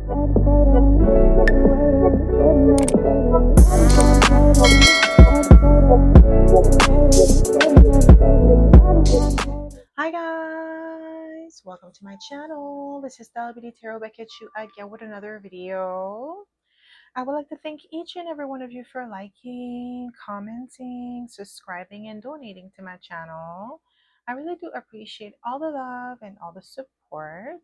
Hi guys, welcome to my channel. This is Dalbidi Tarot back at you again with another video. I would like to thank each and every one of you for liking, commenting, subscribing, and donating to my channel. I really do appreciate all the love and all the support.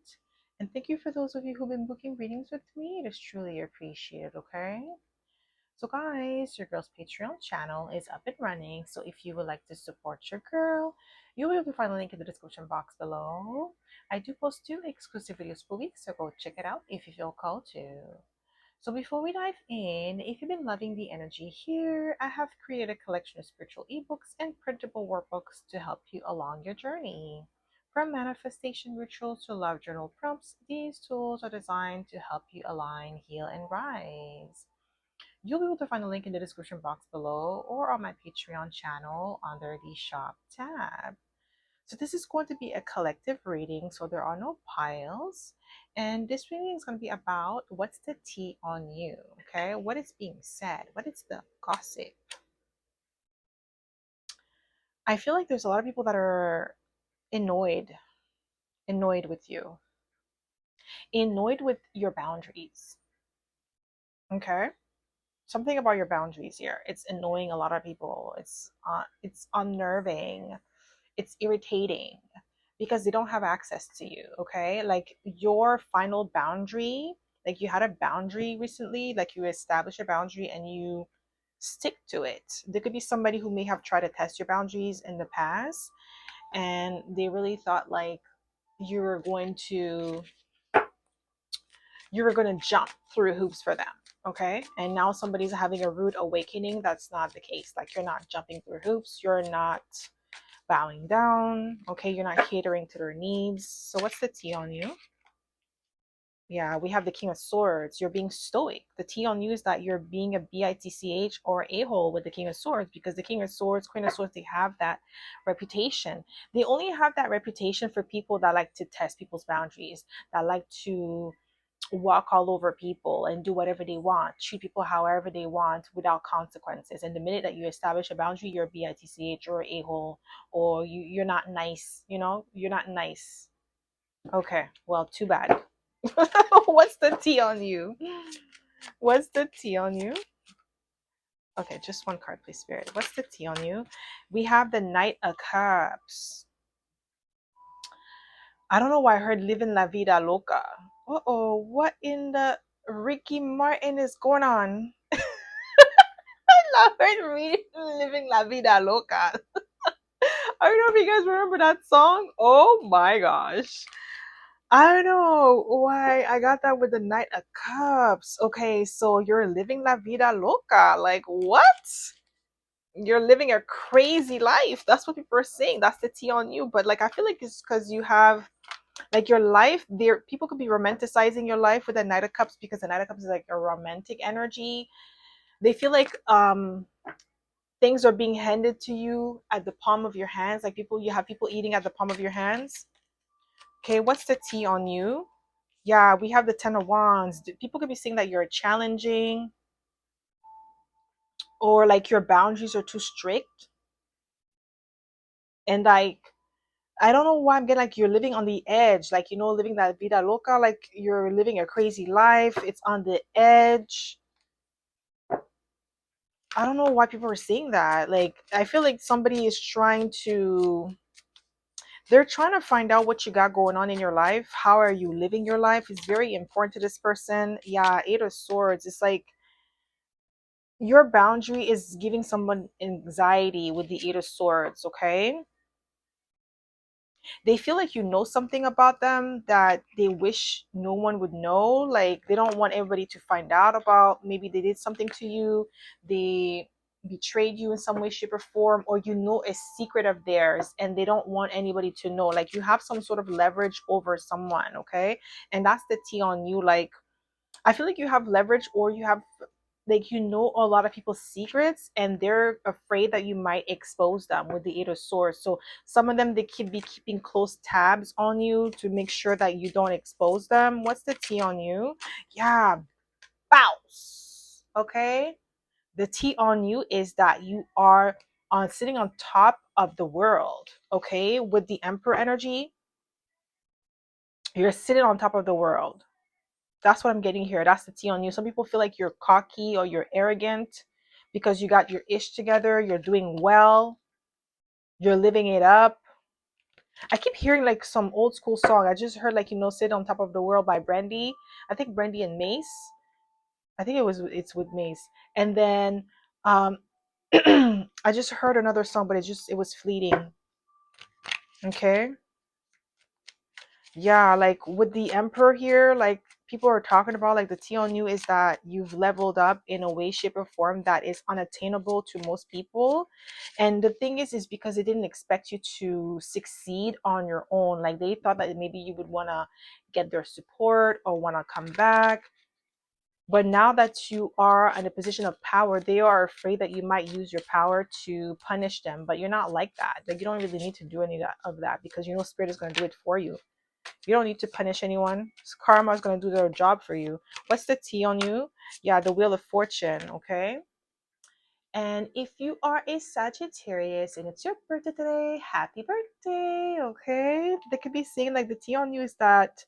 And thank you for those of you who've been booking readings with me. It is truly appreciated, okay? So guys, your girl's Patreon channel is up and running. So if you would like to support your girl, you'll be able to find the link in the description box below. I do post 2 exclusive videos per week, so go check it out if you feel called to. So before we dive in, if you've been loving the energy here, I have created a collection of spiritual ebooks and printable workbooks to help you along your journey. From manifestation rituals to love journal prompts, these tools are designed to help you align, heal, and rise. You'll be able to find the link in the description box below or on my Patreon channel under the shop tab. So this is going to be a collective reading, so there are no piles. And this reading is going to be about what's the tea on you, okay? What is being said? What is the gossip? I feel like there's a lot of people that are annoyed with you, annoyed with your boundaries, okay? Something about your boundaries here. It's annoying a lot of people. It's unnerving. It's irritating because they don't have access to you, okay? Like your final boundary, like you had a boundary recently, like you established a boundary and you stick to it. There could be somebody who may have tried to test your boundaries in the past and they really thought like you were going to jump through hoops for them, okay? And now somebody's having a rude awakening. That's not the case. Like you're not jumping through hoops, you're not bowing down, okay? You're not catering to their needs. So what's the tea on you? Yeah, we have the King of Swords. You're being stoic. The tea on you is that you're being a bitch or a-hole with the King of Swords, because the King of Swords, Queen of Swords, they have that reputation. They only have that reputation for people that like to test people's boundaries, that like to walk all over people and do whatever they want, treat people however they want without consequences. And the minute that you establish a boundary, you're a bitch or a-hole, or you're not nice, you know, you're not nice. Okay, well, too bad. What's the tea on you? What's the tea on you? Okay, just one card, please, Spirit. What's the tea on you? We have the Knight of Cups. I don't know why I heard living la vida loca. Uh-oh, what in the Ricky Martin is going on? I heard reading living la vida loca. I don't know if you guys remember that song. Oh my gosh. I don't know why I got that with the Knight of Cups. Okay, so you're living la vida loca. Like what? You're living a crazy life. That's what people are saying. That's the tea on you. But like I feel like it's because you have like your life there, people could be romanticizing your life with the Knight of Cups, because the Knight of Cups is like a romantic energy. They feel like things are being handed to you at the palm of your hands. Like you have people eating at the palm of your hands. Okay, what's the tea on you? Yeah, we have the Ten of Wands. People could be saying that you're challenging, or like your boundaries are too strict, and like I don't know why I'm getting like you're living on the edge, like, you know, living that vida loca, like you're living a crazy life. It's on the edge. I don't know why people are saying that. Like, I feel like somebody is they're trying to find out what you got going on in your life. How are you living your life? It's very important to this person. Yeah, Eight of Swords. It's like your boundary is giving someone anxiety with the Eight of Swords, okay? They feel like you know something about them that they wish no one would know. Like they don't want everybody to find out about. Maybe they did something to you, they betrayed you in some way, shape, or form, or you know a secret of theirs and they don't want anybody to know. Like you have some sort of leverage over someone, okay? And that's the tea on you. Like I feel like you have leverage, or you have like you know a lot of people's secrets and they're afraid that you might expose them with the 8 of swords. So some of them, they could be keeping close tabs on you to make sure that you don't expose them. What's the T on you? Yeah, bounce. Okay, the T on you is that you are on sitting on top of the world. Okay, with the Emperor energy, you're sitting on top of the world. That's what I'm getting here. That's the T on you. Some people feel like you're cocky or you're arrogant because you got your ish together, you're doing well, you're living it up. I keep hearing like some old school song. I just heard like, Sit on Top of the World by Brandy. I think Brandy and Mace. I think it's with Mace. And then I just heard another song, but it was fleeting. Okay. Yeah, like with the Emperor here, like people are talking about, like the T on you is that you've leveled up in a way, shape, or form that is unattainable to most people. And the thing is because they didn't expect you to succeed on your own. Like they thought that maybe you would want to get their support or want to come back. But now that you are in a position of power, they are afraid that you might use your power to punish them. But you're not like that. Like you don't really need to do any of that because you know Spirit is going to do it for you. You don't need to punish anyone. Karma is going to do their job for you. What's the T on you? Yeah, the Wheel of Fortune, okay? And if you are a Sagittarius and it's your birthday today, happy birthday, okay? They could be saying like the T on you is that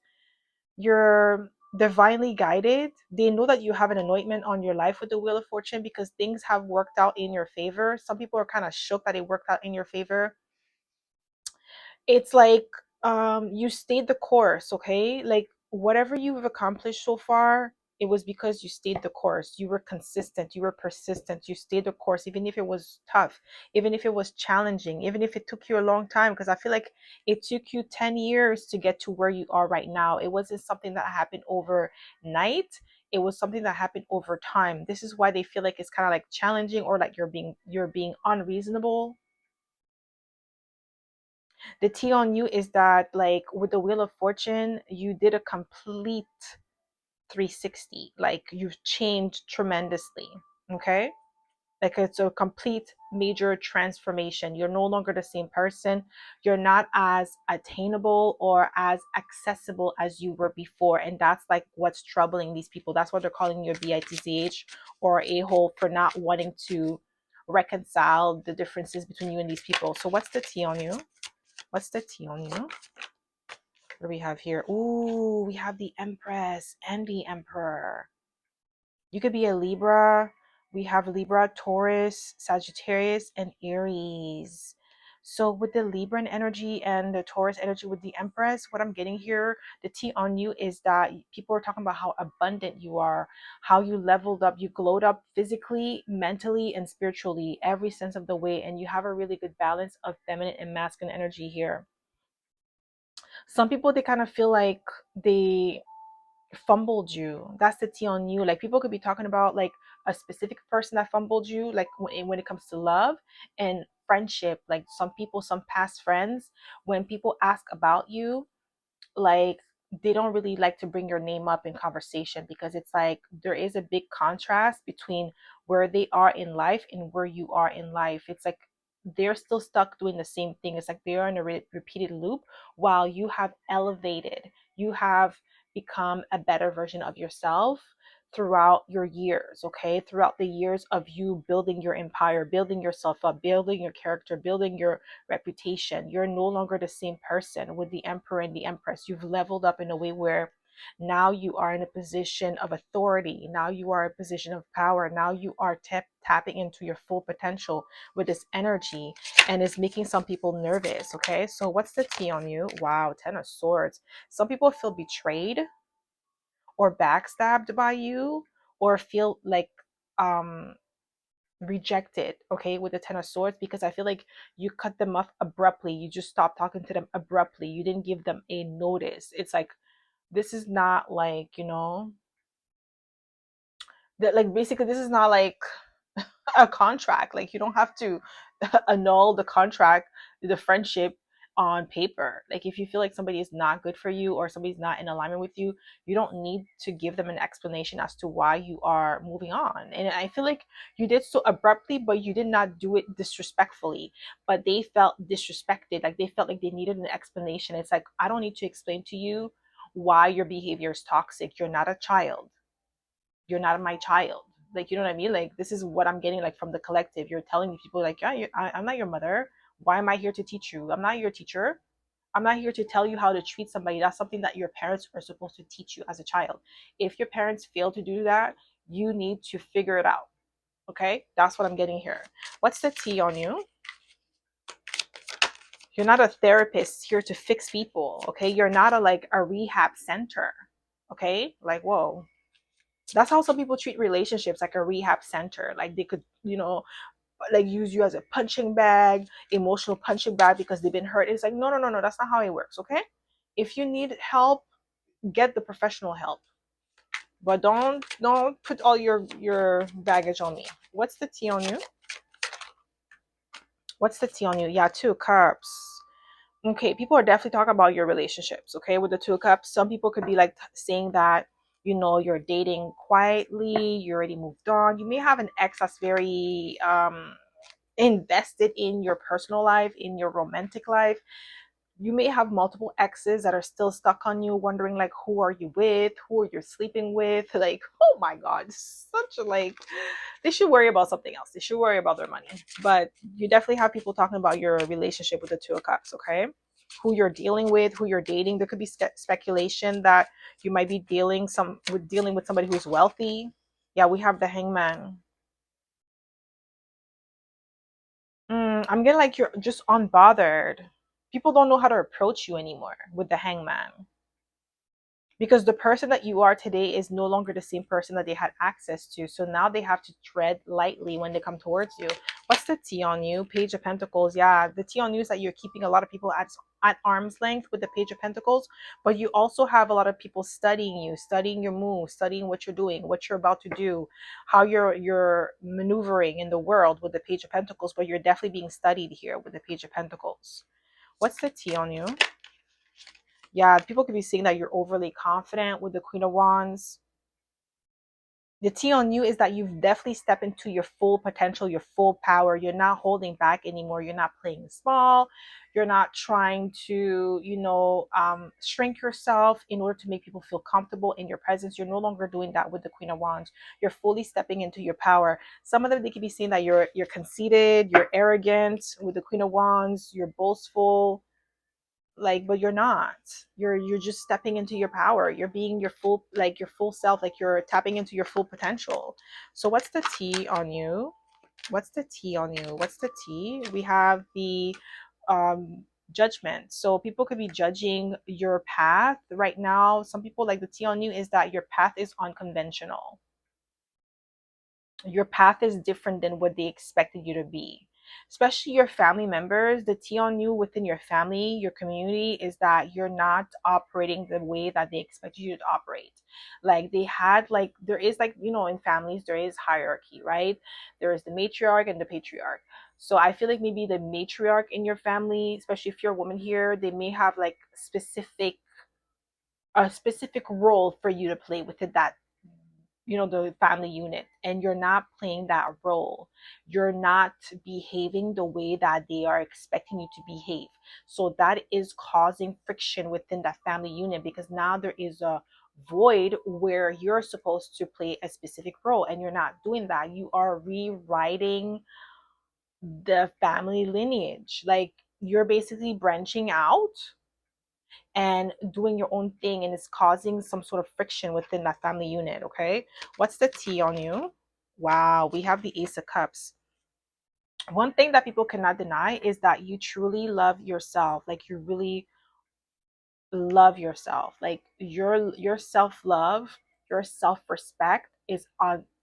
you're divinely guided. They know that you have an anointment on your life with the Wheel of Fortune because things have worked out in your favor. Some people are kind of shook that it worked out in your favor. It's like you stayed the course. Okay, like whatever you've accomplished so far, it was because you stayed the course. You were consistent, you were persistent, you stayed the course, even if it was tough, even if it was challenging, even if it took you a long time. Because I feel like it took you 10 years to get to where you are right now. It wasn't something that happened overnight. It was something that happened over time. This is why they feel like it's kind of like challenging, or like you're being unreasonable. The T on you is that, like, with the Wheel of Fortune, you did a complete 360. Like, you've changed tremendously. Okay? Like, it's a complete major transformation. You're no longer the same person. You're not as attainable or as accessible as you were before. And that's like what's troubling these people. That's why they're calling you a bitch or a hole for not wanting to reconcile the differences between you and these people. So, what's the T on you? What's the T on you? What do we have here? Ooh, we have the Empress and the Emperor. You could be a Libra. We have Libra, Taurus, Sagittarius, and Aries. So with the Libran energy and the Taurus energy with the Empress, what I'm getting here, the T on you is that people are talking about how abundant you are, how you leveled up, you glowed up physically, mentally, and spiritually, every sense of the way, and you have a really good balance of feminine and masculine energy here. Some people, they kind of feel like they fumbled you. That's the T on you. Like people could be talking about like a specific person that fumbled you, like when it comes to love and friendship. Like some people, some past friends, when people ask about you, like they don't really like to bring your name up in conversation because it's like there is a big contrast between where they are in life and where you are in life. It's like they're still stuck doing the same thing. It's like they are in a repeated loop while you have elevated. You have become a better version of yourself throughout your years, okay? Throughout the years of you building your empire, building yourself up, building your character, building your reputation. You're no longer the same person with the Emperor and the Empress. You've leveled up in a way where now you are in a position of authority. Now you are in a position of power. Now you are tapping into your full potential with this energy, and it's making some people nervous. Okay, so what's the T on you? Wow, 10 of Swords. Some people feel betrayed or backstabbed by you, or feel like um rejected, okay, with the 10 of Swords, because I feel like you cut them off abruptly. You just stopped talking to them abruptly. You didn't give them a notice. It's like this is not like, that, like basically this is not like a contract. Like you don't have to annul the contract, the friendship, on paper. Like if you feel like somebody is not good for you or somebody's not in alignment with you, you don't need to give them an explanation as to why you are moving on. And I feel like you did so abruptly, but you did not do it disrespectfully. But they felt disrespected, like they felt like they needed an explanation. It's like, I don't need to explain to you why your behavior is toxic. You're not a child. You're not my child. Like, you know what I mean? Like, this is what I'm getting like from the collective. You're telling me, people like, yeah, I'm not your mother. Why am I here to teach you? I'm not your teacher. I'm not here to tell you how to treat somebody. That's something that your parents are supposed to teach you as a child. If your parents fail to do that, you need to figure it out. Okay, that's what I'm getting here. What's the tea on you? You're not a therapist here to fix people. Okay, you're not a like a rehab center. Okay, like, whoa. That's how some people treat relationships, like a rehab center. Like they could, like use you as a punching bag, emotional punching bag, because they've been hurt. It's like, no, no, no, no, that's not how it works. Okay, if you need help, get the professional help, but don't put all your baggage on me. What's the tea on you? What's the tea on you? Yeah, 2 cups. Okay, people are definitely talking about your relationships. Okay, with the 2 cups, some people could be like saying that, you're dating quietly, you already moved on. You may have an ex that's very invested in your personal life, in your romantic life. You may have multiple exes that are still stuck on you, wondering like, who are you with, who are you sleeping with? Like, oh my god, such a like, they should worry about something else. They should worry about their money. But you definitely have people talking about your relationship with the 2 of cups. Okay, who you're dealing with, who you're dating. There could be speculation that you might be dealing with somebody who's wealthy. Yeah, we have the hangman. I'm getting like you're just unbothered. People don't know how to approach you anymore with the hangman, because the person that you are today is no longer the same person that they had access to. So now they have to tread lightly when they come towards you. What's the tea on you? Page of Pentacles. Yeah, the tea on you is that you're keeping a lot of people at arm's length with the Page of Pentacles, but you also have a lot of people studying you, studying your moves, studying what you're doing, what you're about to do, how you're maneuvering in the world with the Page of Pentacles. But you're definitely being studied here with the Page of Pentacles. What's the tea on you? Yeah, people could be saying that you're overly confident with the Queen of Wands. The tea on you is that you've definitely stepped into your full potential, your full power. You're not holding back anymore. You're not playing small. You're not trying to, shrink yourself in order to make people feel comfortable in your presence. You're no longer doing that with the Queen of Wands. You're fully stepping into your power. Some of them, they could be saying that you're conceited, you're arrogant with the Queen of Wands, you're boastful, like, but you're not. You're just stepping into your power. You're being your full self, like you're tapping into your full potential. So what's the tea on you? What's the tea on you? What's the tea? We have the judgment. So people could be judging your path right now. Some people, like, the tea on you is that your path is unconventional. Your path is different than what they expected you to be. Especially your family members, the tea on you within your family, your community, is that you're not operating the way that they expect you to operate. Like, there is, like, in families, there is hierarchy, right? There is the matriarch and the patriarch. So I feel like maybe the matriarch in your family, especially if you're a woman here, they may have like a specific role for you to play within that, the family unit, and you're not playing that role. You're not behaving the way that they are expecting you to behave. So that is causing friction within that family unit, because now there is a void where you're supposed to play a specific role and you're not doing that. You are rewriting the family lineage. Like, you're basically branching out and doing your own thing, and it's causing some sort of friction within that family unit. Okay, what's the tea on you? Wow, we have the Ace of Cups. One thing that people cannot deny is that you truly love yourself. Like, you really love yourself. Like, your self-love, your self-respect is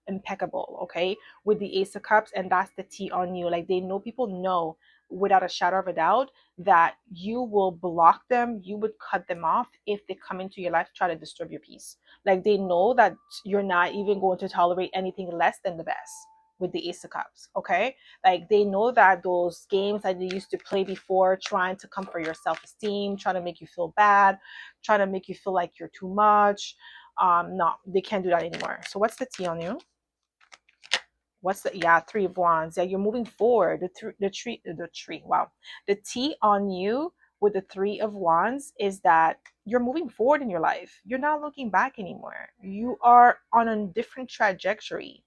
impeccable. Okay, with the Ace of Cups, and that's the tea on you. Like, people know without a shadow of a doubt that you will block them, you would cut them off if they come into your life to try to disturb your peace. Like, they know that you're not even going to tolerate anything less than the best with the Ace of Cups, okay? Like they know that those games that they used to play before, trying to comfort your self-esteem, trying to make you feel bad, trying to make you feel like you're too much. No, they can't do that anymore. So what's the tea on you? What's the, yeah, Three of Wands. Yeah, you're moving forward. Wow. The tea on you with the Three of Wands is that you're moving forward in your life. You're not looking back anymore. You are on a different trajectory,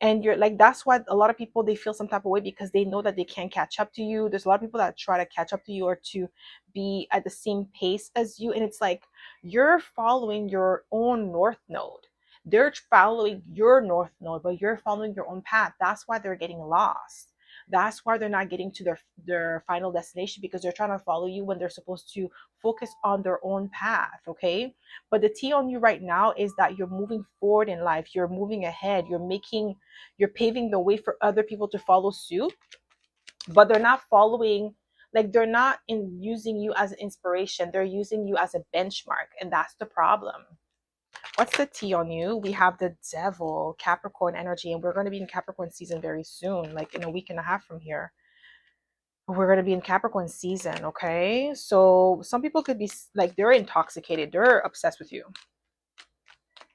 and you're like, that's why a lot of people, they feel some type of way because they know that they can't catch up to you. There's a lot of people that try to catch up to you or to be at the same pace as you, and it's like you're following your own north node. They're following your north node, but you're following your own path. That's why they're getting lost. That's why they're not getting to their final destination, because they're trying to follow you when they're supposed to focus on their own path. Okay, but the tea on you right now is that you're moving forward in life. You're moving ahead. You're paving the way for other people to follow suit, but they're not following, like they're not in using you as an inspiration. They're using you as a benchmark, and that's the problem. What's the tea on you? We have the Devil, Capricorn energy, and we're going to be in Capricorn season very soon, like in a week and a half from here. We're going to be in Capricorn season, okay? So some people could be like, they're intoxicated, they're obsessed with you.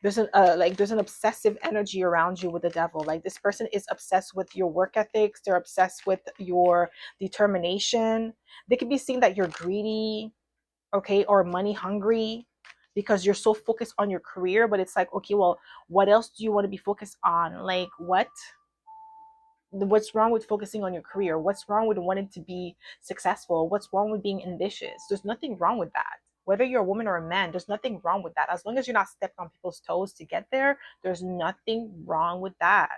There's an obsessive energy around you with the Devil. Like this person is obsessed with your work ethics. They're obsessed with your determination. They could be seeing that you're greedy, okay, or money hungry, because you're so focused on your career. But it's like, okay, well, what else do you want to be focused on? Like what's wrong with focusing on your career? What's wrong with wanting to be successful? What's wrong with being ambitious? There's nothing wrong with that. Whether you're a woman or a man, there's nothing wrong with that. As long as you're not stepping on people's toes to get there, there's nothing wrong with that.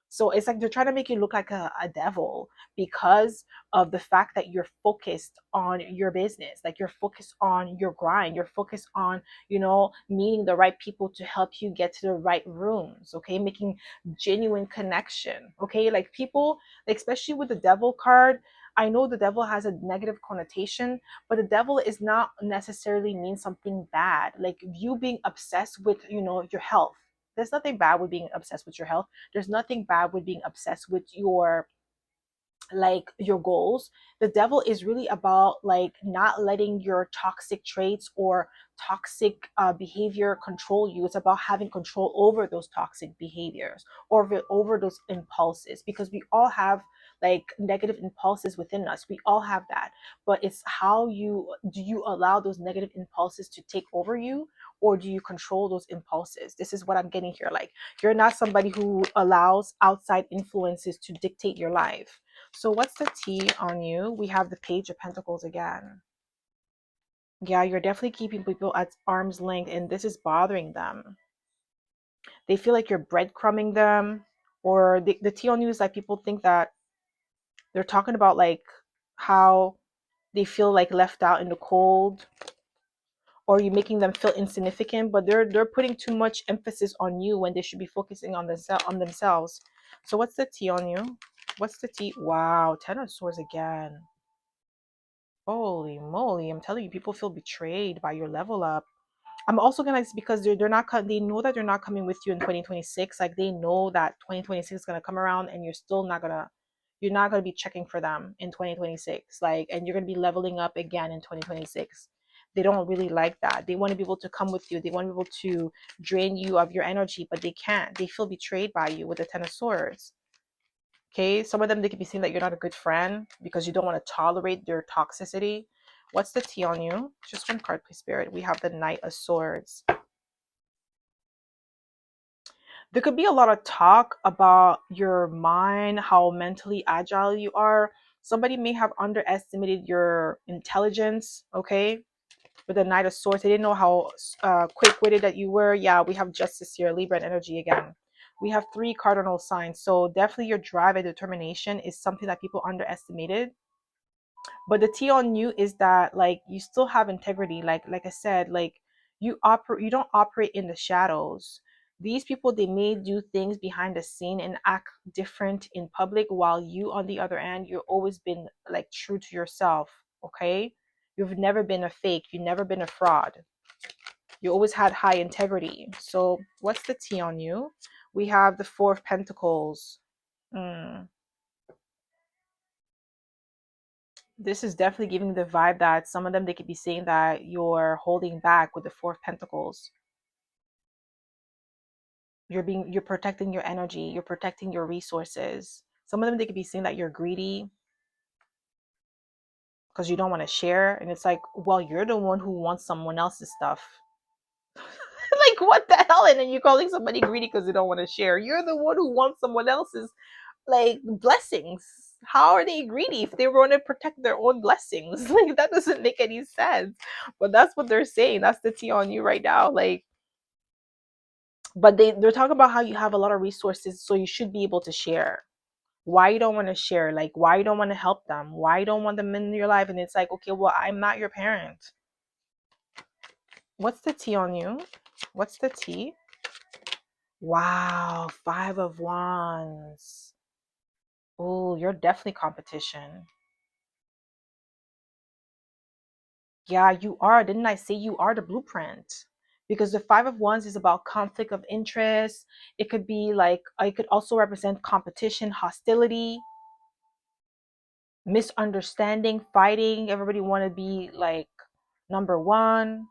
So it's like they're trying to make you look like a devil because of the fact that you're focused on your business. Like you're focused on your grind. You're focused on, meeting the right people to help you get to the right rooms. Okay. Making genuine connection. Okay. Like people, especially with the devil card, I know the devil has a negative connotation, but the devil is not necessarily mean something bad. Like you being obsessed with, your health. There's nothing bad with being obsessed with your health. There's nothing bad with being obsessed with your goals. The devil is really about like not letting your toxic traits or toxic behavior control you. It's about having control over those toxic behaviors or over those impulses, because we all have like negative impulses within us. We all have that, but it's how you allow those negative impulses to take over you, or do you control those impulses? This is what I'm getting here. Like you're not somebody who allows outside influences to dictate your life. So what's the tea on you? We have the Page of Pentacles again. Yeah, you're definitely keeping people at arm's length, and this is bothering them. They feel like you're breadcrumbing them, or the tea on you is like people think that they're talking about like how they feel like left out in the cold, or you making them feel insignificant, but they're putting too much emphasis on you when they should be focusing on themselves. So what's the tea on you? What's the tea? Wow, Ten of Swords again. Holy moly, I'm telling you, people feel betrayed by your level up. I'm also gonna, because they're not they know that they're not coming with you in 2026. Like they know that 2026 is gonna come around and you're not gonna be checking for them in 2026. Like, and you're gonna be leveling up again in 2026. They don't really like that. They want to be able to come with you. They want to be able to drain you of your energy, but they can't. They feel betrayed by you with the Ten of Swords. Okay, some of them, they could be saying that you're not a good friend because you don't want to tolerate their toxicity. What's the tea on you? Just one card, please, Spirit. We have the Knight of Swords. There could be a lot of talk about your mind, how mentally agile you are. Somebody may have underestimated your intelligence, okay? With the Knight of Swords, they didn't know how quick-witted that you were. Yeah, we have Justice here, Libra energy again. We have 3 cardinal signs. So definitely your drive and determination is something that people underestimated. But the tea on you is that like you still have integrity. Like I said, like you don't operate in the shadows. These people, they may do things behind the scene and act different in public, while you on the other end, you've always been like true to yourself. Okay, you've never been a fake, you've never been a fraud. You always had high integrity. So what's the tea on you? We have the Four of Pentacles. Mm. This is definitely giving the vibe that some of them, they could be saying that you're holding back with the Four of Pentacles. You're protecting your energy, you're protecting your resources. Some of them, they could be saying that you're greedy because you don't want to share. And it's like, well, you're the one who wants someone else's stuff. Like, what the hell? And then you're calling somebody greedy because they don't want to share. You're the one who wants someone else's, like, blessings. How are they greedy if they want to protect their own blessings? Like, that doesn't make any sense. But that's what they're saying. That's the tea on you right now. Like, but they're talking about how you have a lot of resources, so you should be able to share. Why you don't want to share? Like, why you don't want to help them? Why you don't want them in your life? And it's like, okay, well, I'm not your parent. What's the tea on you? What's the tea? Wow, Five of Wands. Oh, you're definitely competition. Yeah, you are. Didn't I say you are the blueprint? Because the Five of Wands is about conflict of interest. It could be like, it could also represent competition, hostility, misunderstanding, fighting. Everybody want to be like number one.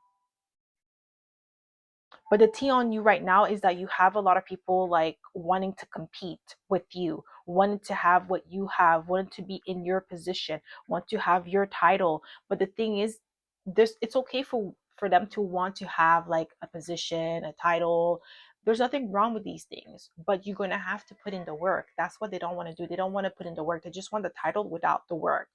But the tea on you right now is that you have a lot of people like wanting to compete with you, wanting to have what you have, wanting to be in your position, want to have your title. But the thing is, it's okay for them to want to have like a position, a title. There's nothing wrong with these things, but you're gonna have to put in the work. That's what they don't want to do. They don't want to put in the work. They just want the title without the work.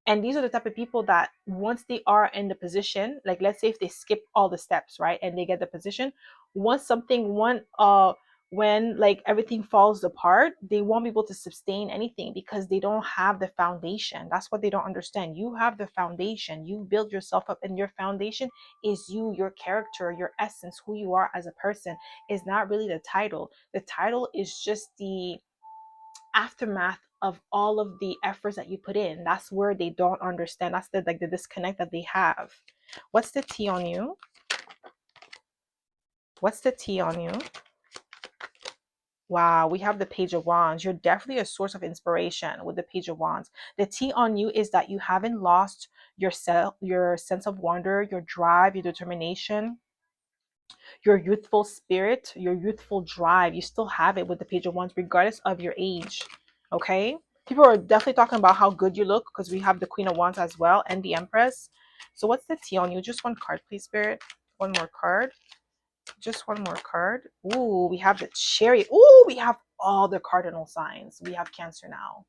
And these are the type of people that once they are in the position, like let's say if they skip all the steps, right, and they get the position, once something one when like everything falls apart, they won't be able to sustain anything because they don't have the foundation. That's what they don't understand. You have the foundation. You build yourself up, and your foundation is you, your character, your essence, who you are as a person. Is not really the title. The title is just the aftermath of all of the efforts that you put in. That's where they don't understand. That's the like the disconnect that they have. What's the tea on you? What's the tea on you? Wow, we have the Page of Wands. You're definitely a source of inspiration with the Page of Wands. The tea on you is that you haven't lost yourself, your sense of wonder, your drive, your determination, your youthful spirit, your youthful drive. You still have it with the Page of Wands, regardless of your age. Okay? People are definitely talking about how good you look because we have the Queen of Wands as well and the Empress. So what's the tea on you? Just one card, please, Spirit. One more card. Just one more card. Ooh, we have the Chariot. Ooh, we have all the cardinal signs. We have Cancer now.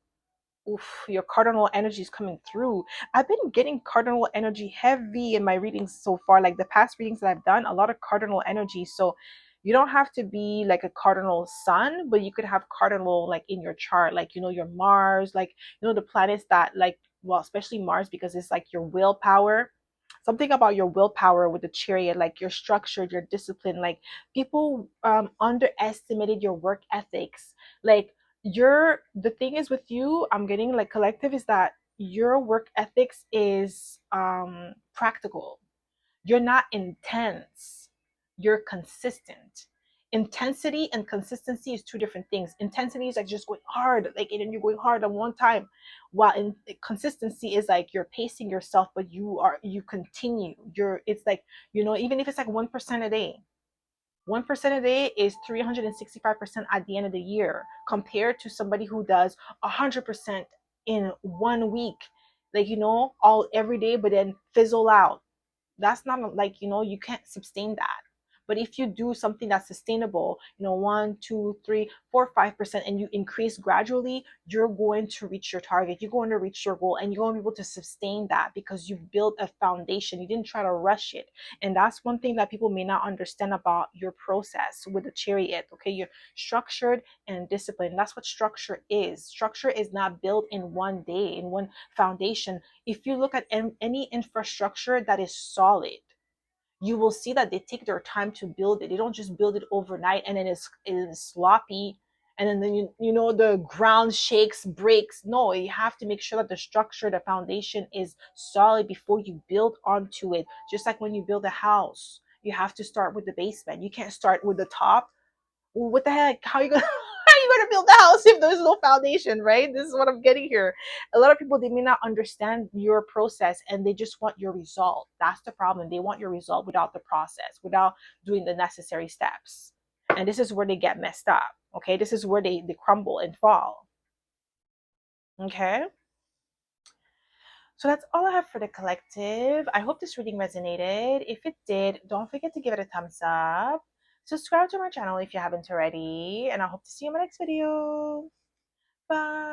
Oof, your cardinal energy is coming through. I've been getting cardinal energy heavy in my readings so far. Like the past readings that I've done, a lot of cardinal energy. So you don't have to be like a cardinal sun, but you could have cardinal like in your chart, like your Mars, like the planets that like, well, especially Mars, because it's like your willpower. Something about your willpower with the Chariot, like your structure, your discipline. Like people underestimated your work ethics. Like the thing is with you, I'm getting like collective, is that your work ethics is practical. You're not intense, you're consistent. Intensity and consistency is two different things. Intensity is like just going hard, like, and you're going hard on one time, while in consistency is like you're pacing yourself, but you continue. It's like, even if it's like 1% a day, 1% a day is 365% at the end of the year, compared to somebody who does 100% in 1 week, like, all every day, but then fizzle out. That's not like, you can't sustain that. But if you do something that's sustainable, 1, 2, 3, 4, 5%, and you increase gradually, you're going to reach your target, you're going to reach your goal, and you're going to be able to sustain that because you've built a foundation. You didn't try to rush it. And that's one thing that people may not understand about your process with the Chariot. Okay, you're structured and disciplined. That's what structure is. Structure is not built in one day, in one foundation. If you look at any infrastructure that is solid, you will see that they take their time to build it. They don't just build it overnight and then it is sloppy, and then the ground shakes, breaks. No, you have to make sure that the structure, the foundation is solid before you build onto it. Just like when you build a house, you have to start with the basement. You can't start with the top. What the heck? How are you gonna how are you going to build the house if there's no foundation, right? This is what I'm getting here. A lot of people, they may not understand your process and they just want your result. That's the problem. They want your result without the process, without doing the necessary steps. And this is where they get messed up. Okay, this is where they crumble and fall. Okay. So that's all I have for the collective. I hope this reading resonated. If it did, don't forget to give it a thumbs up. Subscribe to my channel if you haven't already. And I hope to see you in my next video. Bye.